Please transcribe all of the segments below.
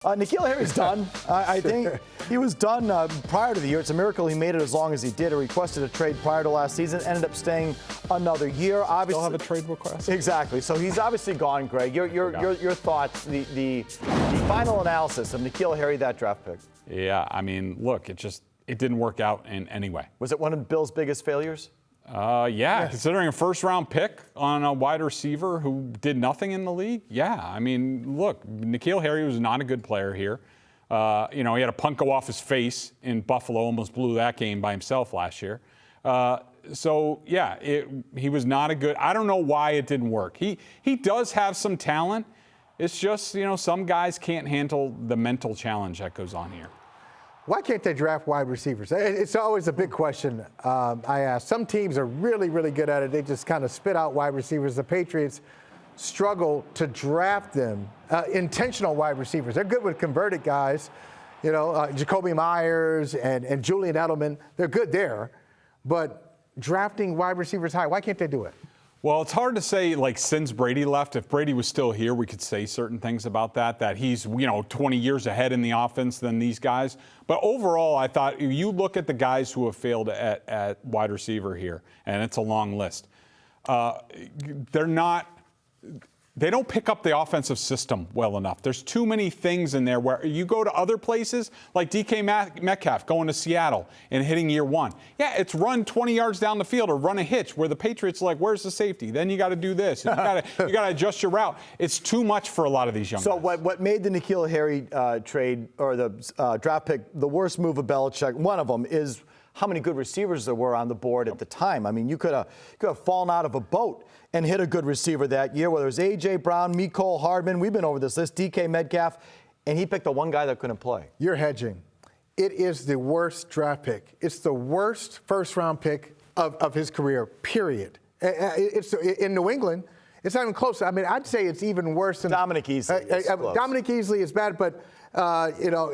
N'Keal Harry's done. I think he was done prior to the year. It's a miracle he made it as long as he did. He requested a trade prior to last season, ended up staying another year. Obviously, still have a trade request. Exactly. So he's obviously gone, Greg. Your thoughts, the final analysis of N'Keal Harry, that draft pick. Yeah, I mean, look, it didn't work out in any way. Was it one of Bill's biggest failures? Yeah, considering a first-round pick on a wide receiver who did nothing in the league. Yeah, I mean, look, N'Keal Harry was not a good player here. He had a punt go off his face in Buffalo, almost blew that game by himself last year. So, yeah, he was not a good – I don't know why it didn't work. He does have some talent. It's just, some guys can't handle the mental challenge that goes on here. Why can't they draft wide receivers? It's always a big question I ask. Some teams are really, really good at it. They just kind of spit out wide receivers. The Patriots struggle to draft them, intentional wide receivers. They're good with converted guys, Jacoby Myers and Julian Edelman. They're good there. But drafting wide receivers high, why can't they do it? Well, it's hard to say, since Brady left. If Brady was still here, we could say certain things about that he's, 20 years ahead in the offense than these guys. But overall, I thought you look at the guys who have failed at wide receiver here, and it's a long list. They don't pick up the offensive system well enough. There's too many things in there where you go to other places, like DK Metcalf going to Seattle and hitting year one. Yeah, it's run 20 yards down the field or run a hitch where the Patriots are like, where's the safety? Then you got to do this. You got to adjust your route. It's too much for a lot of these young guys. So what made the N'Keal Harry trade or the draft pick the worst move of Belichick, one of them, is how many good receivers there were on the board at the time. I mean, you could have fallen out of a boat and hit a good receiver that year, whether it was A.J. Brown, Mecole Hardman. We've been over this list, DK Metcalf, and he picked the one guy that couldn't play. You're hedging. It is the worst draft pick. It's the worst first-round pick of his career, period. It's in New England. It's not even close. I mean, I'd say it's even worse than Dominic Easley. Dominic Easley is bad, but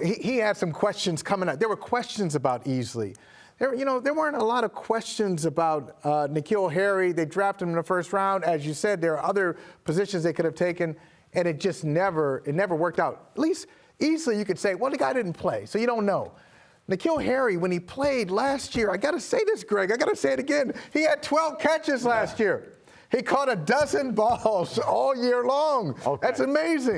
he had some questions coming out. There were questions about Easley. There weren't a lot of questions about N'Keal Harry. They drafted him in the first round. As you said, there are other positions they could have taken, and it just never worked out. At least easily you could say, well, the guy didn't play, so you don't know. N'Keal Harry, when he played last year, I got to say this, Greg. I got to say it again. He had 12 catches last year. He caught 12 balls all year long. Okay. That's amazing.